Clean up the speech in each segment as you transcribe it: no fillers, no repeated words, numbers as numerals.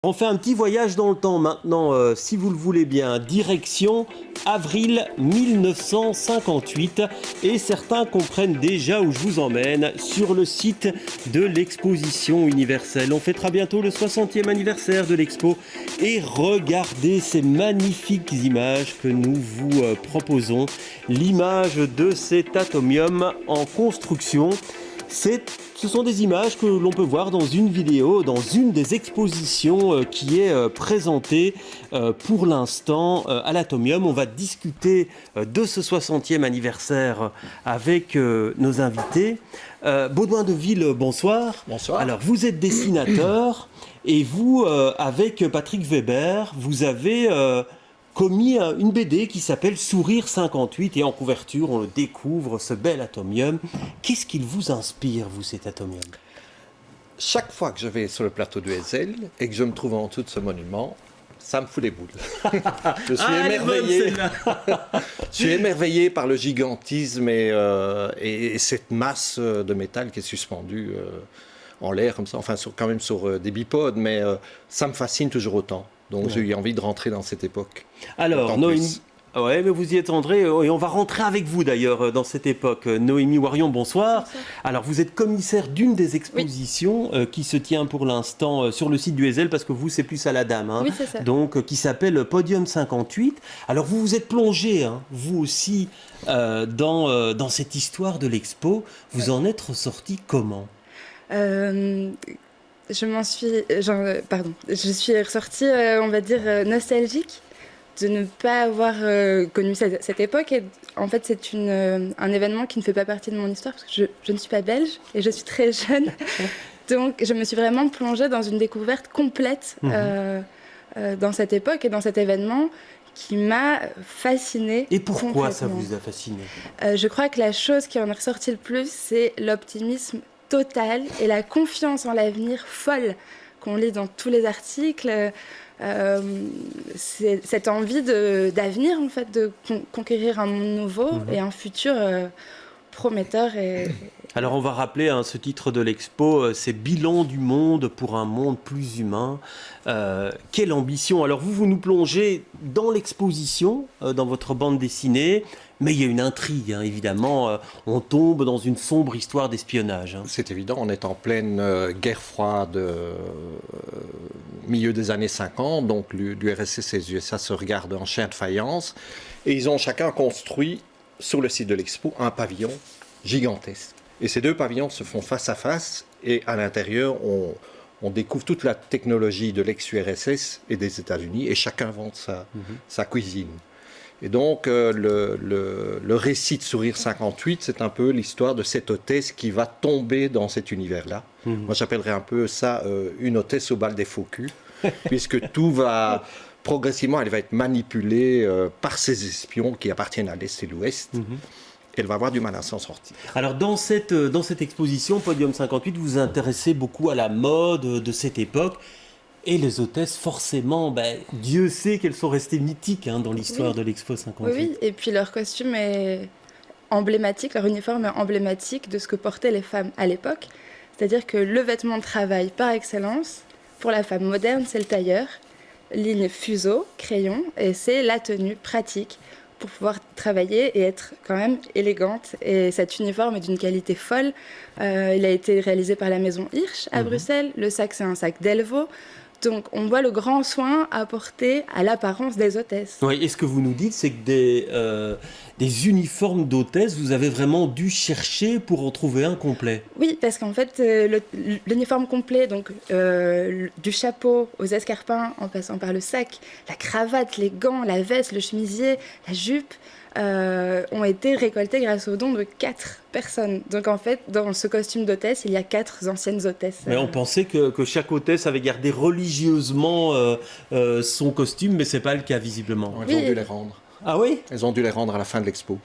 On fait un petit voyage dans le temps maintenant, si vous le voulez bien. Direction avril 1958. Et certains comprennent déjà où je vous emmène, sur le site de l'exposition universelle. On fêtera bientôt le 60e anniversaire de l'expo. Et regardez ces magnifiques images que nous vous proposons. L'image de cet atomium en construction. Ce sont des images que l'on peut voir dans une vidéo, dans une des expositions qui est présentée pour l'instant à l'Atomium. On va discuter de ce 60e anniversaire avec nos invités. Baudouin de Ville, bonsoir. Bonsoir. Alors, vous êtes dessinateur et vous, avec Patrick Weber, vous avez commis une BD qui s'appelle Sourire 58 et en couverture on le découvre, ce bel atomium. Qu'est-ce qu'il vous inspire, vous, cet atomium? Chaque fois que je vais sur le plateau du Heysel et que je me trouve en dessous de ce monument, ça me fout les boules. Je suis émerveillé. Je suis émerveillé par le gigantisme et cette masse de métal qui est suspendue en l'air comme ça, enfin quand même sur des bipodes, mais ça me fascine toujours autant. Donc j'ai eu envie de rentrer dans cette époque. Alors, Noémie, ouais, mais vous y êtes entré, et on va rentrer avec vous d'ailleurs dans cette époque. Noémie Warion, bonsoir. Bonsoir. Alors, vous êtes commissaire d'une des expositions qui se tient pour l'instant sur le site du Heysel, parce que vous, c'est plus à la dame. Hein, oui, c'est ça. donc, qui s'appelle Podium 58. Alors, vous vous êtes plongé, hein, vous aussi, dans cette histoire de l'expo. Vous en êtes ressorti comment? Je suis ressortie, on va dire, nostalgique de ne pas avoir connu cette époque. Et en fait, c'est un événement qui ne fait pas partie de mon histoire, parce que je ne suis pas belge et je suis très jeune. Donc, je me suis vraiment plongée dans une découverte complète dans cette époque et dans cet événement qui m'a fascinée. Et pourquoi ça vous a fasciné? Je crois que la chose qui en est ressortie le plus, c'est l'optimisme total et la confiance en l'avenir folle qu'on lit dans tous les articles. C'est cette envie d'avenir, en fait, de conquérir un monde nouveau et un futur prometteur. Alors on va rappeler ce titre de l'expo, c'est Bilan du monde pour un monde plus humain. Quelle ambition! Alors vous nous plongez dans l'exposition, dans votre bande dessinée, mais il y a une intrigue, hein, évidemment. On tombe dans une sombre histoire d'espionnage. Hein. C'est évident, on est en pleine guerre froide, milieu des années 50, donc l'URSS et les USA se regardent en chien de faïence, et ils ont chacun construit sur le site de l'expo un pavillon gigantesque. Et ces deux pavillons se font face à face, et à l'intérieur, on découvre toute la technologie de l'ex-URSS et des États-Unis, et chacun vante sa cuisine. Et donc, le récit de Sourire 58, c'est un peu l'histoire de cette hôtesse qui va tomber dans cet univers-là. Moi, j'appellerais un peu ça une hôtesse au bal des faux culs, puisque tout va, progressivement, elle va être manipulée par ces espions qui appartiennent à l'Est et l'Ouest. Elle va avoir du mal à s'en sortir. Alors dans cette exposition, Podium 58, vous vous intéressez beaucoup à la mode de cette époque. Et les hôtesses, forcément, Dieu sait qu'elles sont restées mythiques dans l'histoire de l'Expo 58. Oui, et puis leur costume est emblématique, leur uniforme est emblématique de ce que portaient les femmes à l'époque. C'est-à-dire que le vêtement de travail par excellence, pour la femme moderne, c'est le tailleur, ligne fuseau, crayon, et c'est la tenue pratique pour pouvoir travailler et être quand même élégante. Et cet uniforme est d'une qualité folle. Il a été réalisé par la maison Hirsch à Bruxelles. Le sac, c'est un sac Delvaux. Donc, on voit le grand soin apporté à l'apparence des hôtesses. Oui, et ce que vous nous dites, c'est que des uniformes d'hôtesses, vous avez vraiment dû chercher pour en trouver un complet. Oui, parce qu'en fait, l'uniforme complet, donc du chapeau aux escarpins, en passant par le sac, la cravate, les gants, la veste, le chemisier, la jupe, ont été récoltés grâce aux dons de 4 personnes. Donc en fait, dans ce costume d'hôtesse, il y a 4 anciennes hôtesses. Mais on pensait que chaque hôtesse avait gardé religieusement son costume, mais c'est pas le cas visiblement. Elles ont dû les rendre. Ah oui? Elles ont dû les rendre à la fin de l'expo.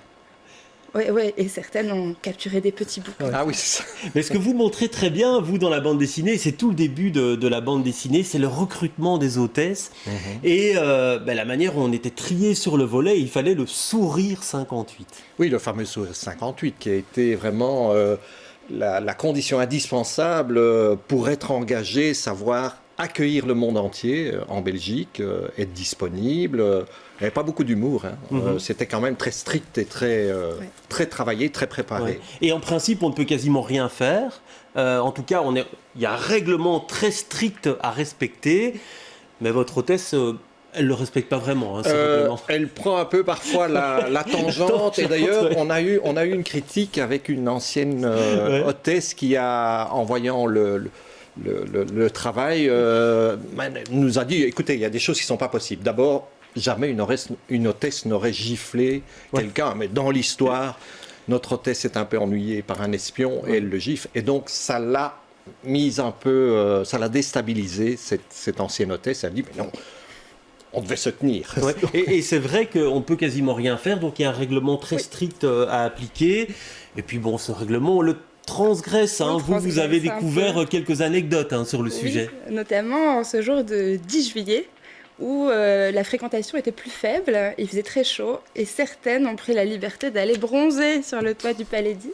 Oui, et certaines ont capturé des petits bouts. Ouais. Ah oui, c'est ça. Mais ce que vous montrez très bien, vous, dans la bande dessinée, c'est tout le début de la bande dessinée, c'est le recrutement des hôtesses. Et la manière dont on était triés sur le volet, il fallait le Sourire 58. Oui, le fameux Sourire 58, qui a été vraiment la condition indispensable pour être engagé, savoir accueillir le monde entier en Belgique, être disponible. Il n'y avait pas beaucoup d'humour. Hein. C'était quand même très strict et très travaillé, très préparé. Ouais. Et en principe, on ne peut quasiment rien faire. En tout cas, il y a un règlement très strict à respecter. Mais votre hôtesse, elle ne le respecte pas vraiment, hein, ce règlement. Elle prend un peu parfois la tangente. Et d'ailleurs, on a eu une critique avec une ancienne hôtesse qui a, en voyant le travail, nous a dit, écoutez, il y a des choses qui ne sont pas possibles. D'abord, jamais une hôtesse n'aurait giflé quelqu'un, mais dans l'histoire, notre hôtesse est un peu ennuyée par un espion et elle le gifle. Et donc, ça l'a mise un peu, ça l'a déstabilisée, cette ancienne hôtesse. Elle a dit, mais non, on devait se tenir. Ouais. Et c'est vrai qu'on ne peut quasiment rien faire, donc il y a un règlement très strict à appliquer. Et puis bon, ce règlement, on le transgresse. Hein. Vous avez découvert quelques anecdotes sur le sujet. Notamment ce jour de 10 juillet, où la fréquentation était plus faible, il faisait très chaud, et certaines ont pris la liberté d'aller bronzer sur le toit du Palais 10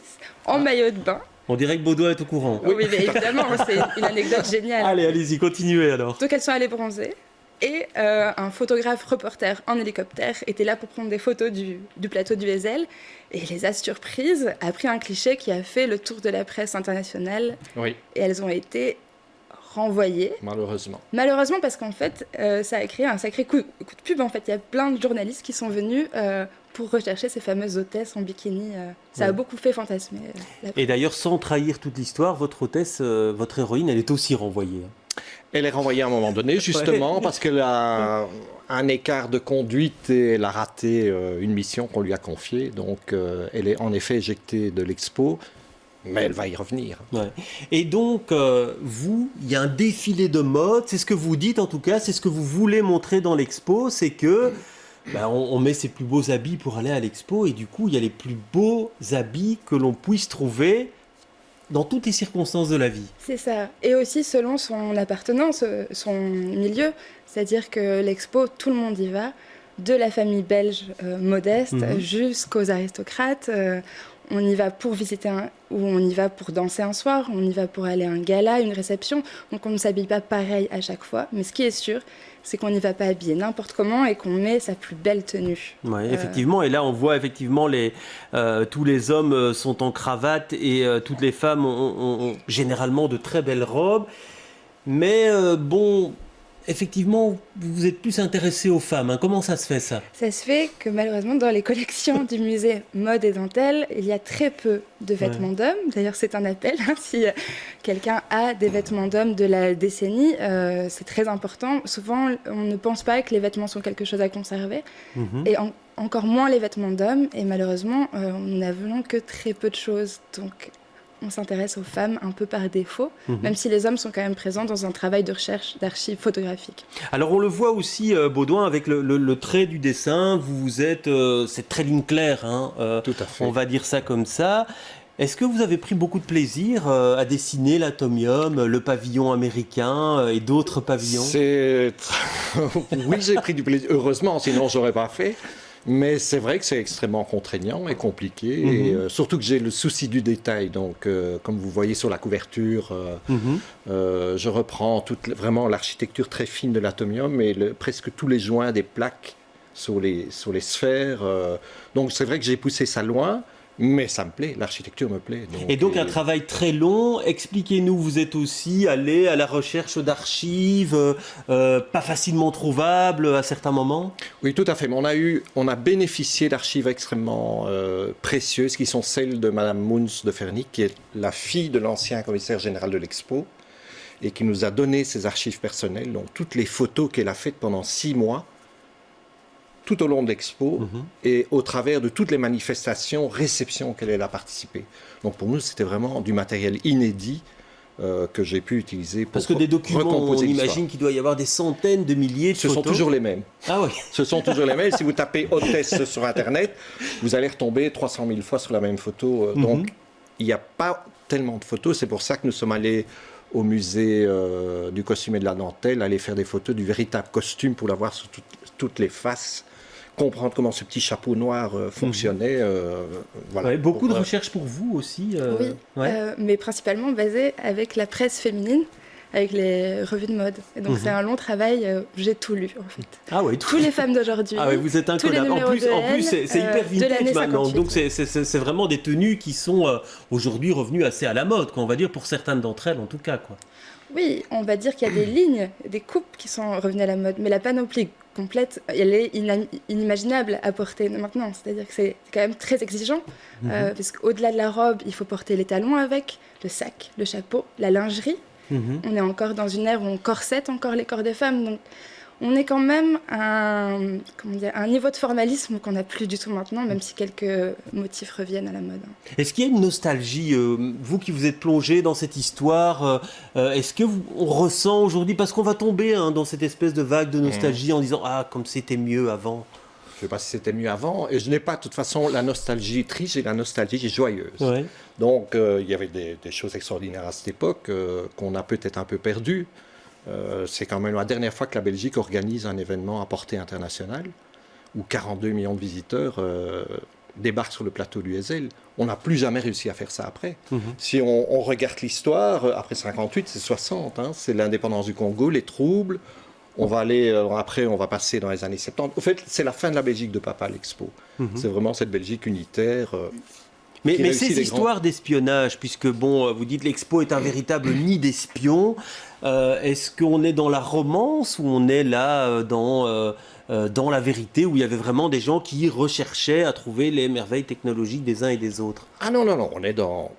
en maillot de bain. On dirait que Baudouin est au courant. Oui, mais évidemment, c'est une anecdote géniale. Allez-y, continuez alors. Donc elles sont allées bronzer. Et un photographe reporter en hélicoptère était là pour prendre des photos du plateau du Wesel. Et les a surprises, a pris un cliché qui a fait le tour de la presse internationale. Oui. Et elles ont été renvoyées. Malheureusement. Malheureusement, parce qu'en fait, ça a créé un sacré coup de pub. En fait, il y a plein de journalistes qui sont venus pour rechercher ces fameuses hôtesses en bikini. Ça a beaucoup fait fantasmer. Et d'ailleurs, sans trahir toute l'histoire, votre hôtesse, votre héroïne, elle est aussi renvoyée. Elle est renvoyée à un moment donné, justement, parce qu'elle a un écart de conduite et elle a raté une mission qu'on lui a confiée. Donc, elle est en effet éjectée de l'expo, mais elle va y revenir. Ouais. Et donc, il y a un défilé de mode, c'est ce que vous dites en tout cas, c'est ce que vous voulez montrer dans l'expo, c'est que on met ses plus beaux habits pour aller à l'expo et du coup, il y a les plus beaux habits que l'on puisse trouver dans toutes les circonstances de la vie. C'est ça. Et aussi selon son appartenance, son milieu. C'est-à-dire que l'expo, tout le monde y va, de la famille belge modeste jusqu'aux aristocrates. On y va pour visiter ou on y va pour danser un soir, on y va pour aller à un gala, une réception. Donc on ne s'habille pas pareil à chaque fois. Mais ce qui est sûr, c'est qu'on n'y va pas habillé n'importe comment et qu'on met sa plus belle tenue. Oui, effectivement. Et là, on voit effectivement tous les hommes sont en cravate et toutes les femmes ont généralement de très belles robes. Mais effectivement, vous êtes plus intéressé aux femmes. Comment ça se fait, ça ? Ça se fait que malheureusement, dans les collections du musée Mode et Dentelle, il y a très peu de vêtements d'hommes. D'ailleurs, c'est un appel. Si quelqu'un a des vêtements d'hommes de la décennie, c'est très important. Souvent, on ne pense pas que les vêtements sont quelque chose à conserver. Et encore moins les vêtements d'hommes. Et malheureusement, nous n'avons que très peu de choses. Donc, on s'intéresse aux femmes un peu par défaut, même si les hommes sont quand même présents dans un travail de recherche d'archives photographiques. Alors on le voit aussi, Baudouin, avec le trait du dessin, vous êtes, c'est très ligne claire, tout à fait. On va dire ça comme ça. Est-ce que vous avez pris beaucoup de plaisir à dessiner l'atomium, le pavillon américain et d'autres pavillons ? Oui, j'ai pris du plaisir, heureusement, sinon je n'aurais pas fait. Mais c'est vrai que c'est extrêmement contraignant et compliqué, et surtout que j'ai le souci du détail. Donc, comme vous voyez sur la couverture, je reprends vraiment l'architecture très fine de l'atomium et presque tous les joints des plaques sur les sphères. Donc, c'est vrai que j'ai poussé ça loin. Mais ça me plaît, l'architecture me plaît. Donc un travail très long. Expliquez-nous, vous êtes aussi allé à la recherche d'archives pas facilement trouvables à certains moments ? Oui, tout à fait. On a bénéficié d'archives extrêmement précieuses qui sont celles de Madame Mouns de Fernic, qui est la fille de l'ancien commissaire général de l'Expo et qui nous a donné ses archives personnelles, donc toutes les photos qu'elle a faites pendant 6 mois. Tout au long de l'expo et au travers de toutes les manifestations, réceptions auxquelles elle a participé. Donc pour nous, c'était vraiment du matériel inédit que j'ai pu utiliser pour recomposer l'histoire. Parce que des documents, on imagine qu'il doit y avoir des centaines de milliers de photos. Ce sont toujours les mêmes. Ah oui. Ce sont toujours les mêmes. Si vous tapez hôtesse sur Internet, vous allez retomber 300 000 fois sur la même photo. Donc il n'y a pas tellement de photos. C'est pour ça que nous sommes allés au musée du costume et de la dentelle, aller faire des photos du véritable costume pour l'avoir sur toutes les faces. Comprendre comment ce petit chapeau noir fonctionnait. Voilà. Ouais, beaucoup de recherches pour vous aussi. Oui, mais principalement basées avec la presse féminine. avec les revues de mode. Et donc c'est un long travail, j'ai tout lu en fait. Ah ouais, Tous les femmes d'aujourd'hui. Ah ouais, vous êtes inconnable. En plus, c'est hyper vintage maintenant. Donc c'est vraiment des tenues qui sont aujourd'hui revenues assez à la mode, quoi, on va dire, pour certaines d'entre elles en tout cas, quoi. Oui, on va dire qu'il y a des lignes, des coupes qui sont revenues à la mode, mais la panoplie complète, elle est inimaginable à porter maintenant. C'est-à-dire que c'est quand même très exigeant, parce qu'au-delà de la robe, il faut porter les talons avec, le sac, le chapeau, la lingerie. On est encore dans une ère où on corsette encore les corps des femmes, donc on est quand même à un niveau de formalisme qu'on n'a plus du tout maintenant, même si quelques motifs reviennent à la mode. Est-ce qu'il y a une nostalgie, vous qui vous êtes plongé dans cette histoire, est-ce que on ressent aujourd'hui, parce qu'on va tomber dans cette espèce de vague de nostalgie en disant « Ah, comme c'était mieux avant ». Je ne sais pas si c'était mieux avant, et je n'ai pas de toute façon la nostalgie triste, j'ai la nostalgie joyeuse. Ouais. Donc il y avait des choses extraordinaires à cette époque qu'on a peut-être un peu perdues. C'est quand même la dernière fois que la Belgique organise un événement à portée internationale où 42 millions de visiteurs débarquent sur le plateau du Heysel. On n'a plus jamais réussi à faire ça après. Si on regarde l'histoire, après 58, c'est 60, c'est l'indépendance du Congo, les troubles. On va aller, après on va passer dans les années 70. Au fait, c'est la fin de la Belgique de Papa l'Expo. C'est vraiment cette Belgique unitaire. Mais ces histoires d'espionnage, puisque bon, vous dites l'Expo est un véritable nid d'espions, est-ce qu'on est dans la romance ou on est là dans la vérité où il y avait vraiment des gens qui recherchaient à trouver les merveilles technologiques des uns et des autres? Ah non, on est dans...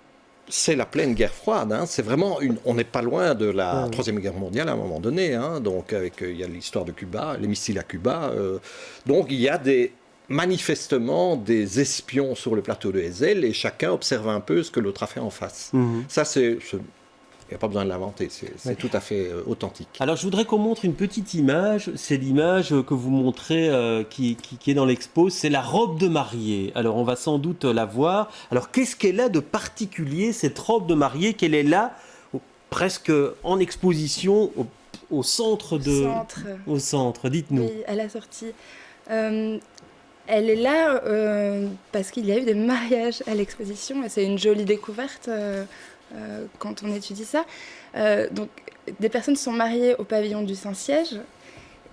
C'est la pleine guerre froide, c'est vraiment on n'est pas loin de la Troisième Guerre mondiale à un moment donné, donc il y a l'histoire de Cuba, les missiles à Cuba, donc il y a manifestement des espions sur le plateau de Heysel et chacun observe un peu ce que l'autre a fait en face. Ça, il n'y a pas besoin de l'inventer, c'est tout à fait authentique. Alors, je voudrais qu'on montre une petite image. C'est l'image que vous montrez qui est dans l'expo. C'est la robe de mariée. Alors, on va sans doute la voir. Alors, qu'est-ce qu'elle a de particulier, cette robe de mariée, qu'elle est là, presque en exposition au centre de... Au centre, dites-nous. Oui, à la sortie. Elle est là parce qu'il y a eu des mariages à l'exposition et c'est une jolie découverte quand on étudie ça. Donc, des personnes sont mariées au pavillon du Saint-Siège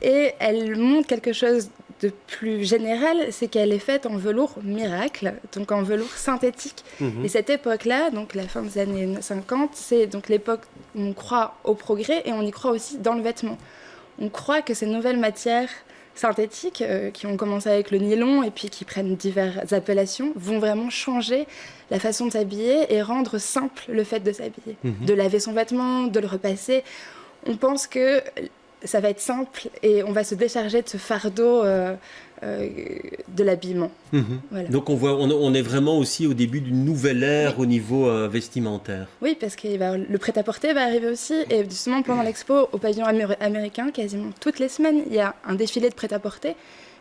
et elle montre quelque chose de plus général, c'est qu'elle est faite en velours miracle, donc en velours synthétique. Et cette époque-là, donc la fin des années 50, c'est donc l'époque où on croit au progrès et on y croit aussi dans le vêtement. On croit que ces nouvelles matières synthétiques, qui ont commencé avec le nylon et puis qui prennent diverses appellations, vont vraiment changer la façon de s'habiller et rendre simple le fait de s'habiller. De laver son vêtement, de le repasser. On pense que ça va être simple et on va se décharger de ce fardeau de l'habillement. Voilà. Donc on est vraiment aussi au début d'une nouvelle ère au niveau vestimentaire. Oui, parce que le prêt-à-porter va arriver aussi. Et justement, pendant l'expo, au pavillon américain, quasiment toutes les semaines, il y a un défilé de prêt-à-porter.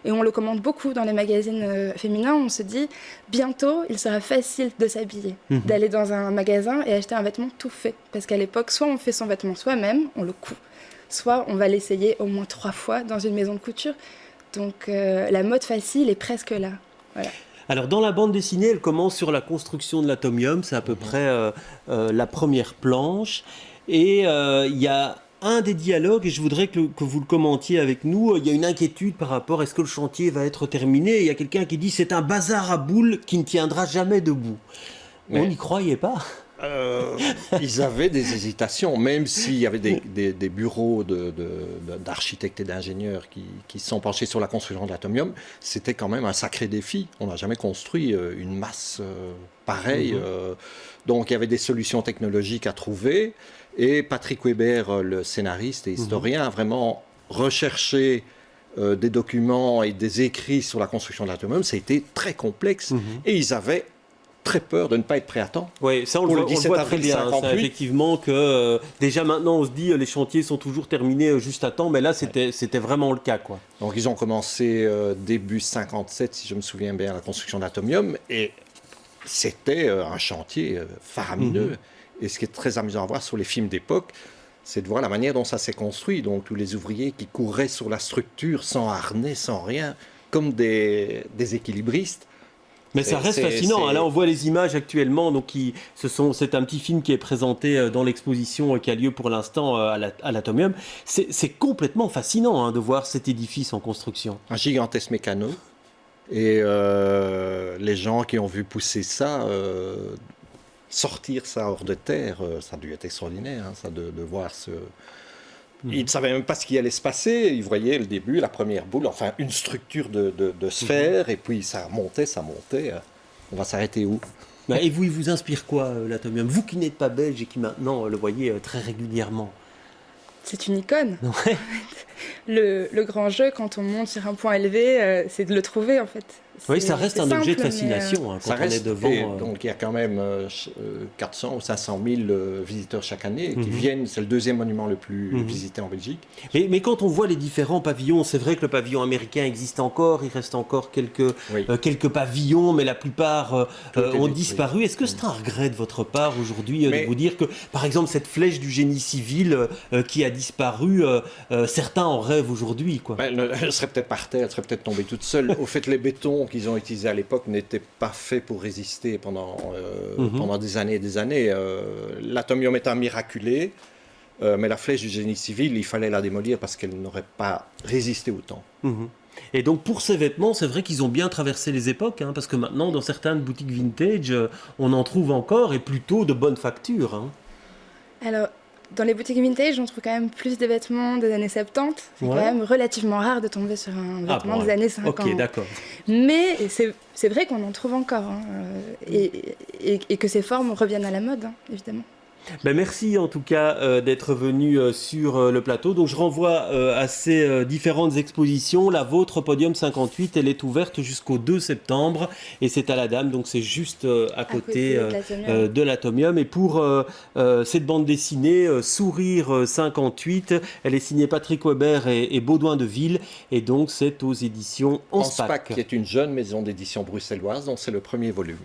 Et on le commande beaucoup dans les magazines féminins. On se dit, bientôt, il sera facile de s'habiller, d'aller dans un magasin et acheter un vêtement tout fait. Parce qu'à l'époque, soit on fait son vêtement soi-même, on le coud, soit on va l'essayer au moins 3 fois dans une maison de couture. Donc la mode facile est presque là. Voilà. Alors dans la bande dessinée, elle commence sur la construction de l'atomium, c'est à peu près la première planche. Et il y a un des dialogues, et je voudrais que vous le commentiez avec nous, il y a une inquiétude par rapport à est-ce que le chantier va être terminé. Et il y a quelqu'un qui dit c'est un bazar à boules qui ne tiendra jamais debout. Mais on n'y croyait pas. Ils avaient des hésitations, même s'il y avait des bureaux d'architectes et d'ingénieurs qui se sont penchés sur la construction de l'atomium. C'était quand même un sacré défi. On n'a jamais construit une masse pareille. Donc il y avait des solutions technologiques à trouver. Et Patrick Weber, le scénariste et historien, a vraiment recherché des documents et des écrits sur la construction de l'atomium. Ça a été très complexe. Et ils avaient très peur de ne pas être prêt à temps. Oui, ça on le voit très bien. Ça, effectivement, que déjà maintenant on se dit les chantiers sont toujours terminés juste à temps, mais là c'était vraiment le cas, quoi. Donc ils ont commencé début 57, si je me souviens bien, la construction de l'atomium, et c'était un chantier faramineux. Et ce qui est très amusant à voir sur les films d'époque, c'est de voir la manière dont ça s'est construit. Donc tous les ouvriers qui couraient sur la structure sans harnais, sans rien, comme des équilibristes. Mais ça reste fascinant. Là, on voit les images actuellement. Donc, c'est un petit film qui est présenté dans l'exposition qui a lieu pour l'instant à l'Atomium. C'est complètement fascinant de voir cet édifice en construction. Un gigantesque mécano. Et les gens qui ont vu pousser ça, sortir ça hors de terre, ça a dû être extraordinaire, ça, de voir ce... Ils ne savaient même pas ce qui allait se passer. Ils voyaient le début, la première boule, enfin une structure de sphère, et puis ça montait. On va s'arrêter où? Et vous, il vous inspire quoi, l'Atomium? Vous qui n'êtes pas belge et qui maintenant le voyez très régulièrement. C'est une icône. Ouais. Le grand jeu, quand on monte sur un point élevé, c'est de le trouver en fait. Oui, ça reste un objet de fascination quand on est devant. Donc il y a quand même 400 ou 500 000 visiteurs chaque année qui viennent. C'est le deuxième monument le plus visité en Belgique. Mais quand on voit les différents pavillons, c'est vrai que le pavillon américain existe encore. Il reste encore quelques pavillons, mais la plupart ont disparu. Est-ce que c'est un regret de votre part aujourd'hui de vous dire que, par exemple, cette flèche du génie civil qui a disparu, certains en rêvent aujourd'hui, quoi? Elle serait peut-être par terre, elle serait peut-être tombée toute seule. Au fait, les bétons qu'ils ont utilisés à l'époque n'étaient pas faits pour résister pendant des années et des années. L'Atomium est un miraculé, mais la flèche du génie civil, il fallait la démolir parce qu'elle n'aurait pas résisté au temps. Et donc pour ces vêtements, c'est vrai qu'ils ont bien traversé les époques, parce que maintenant, dans certaines boutiques vintage, on en trouve encore, et plutôt de bonne facture. Alors, dans les boutiques vintage, on trouve quand même plus de vêtements des années 70. C'est quand même relativement rare de tomber sur un vêtement des années 50. Ok, d'accord. Mais c'est vrai qu'on en trouve encore, et que ces formes reviennent à la mode, évidemment. Merci en tout cas d'être venu sur le plateau. Donc je renvoie à ces différentes expositions. La vôtre, Podium 58, elle est ouverte jusqu'au 2 septembre et c'est à la Dame, donc c'est juste à côté de l'Atomium. Et pour cette bande dessinée, Sourire 58, elle est signée Patrick Weber et Baudouin de Ville et donc c'est aux éditions Anspach, qui est une jeune maison d'édition bruxelloise, donc c'est le premier volume.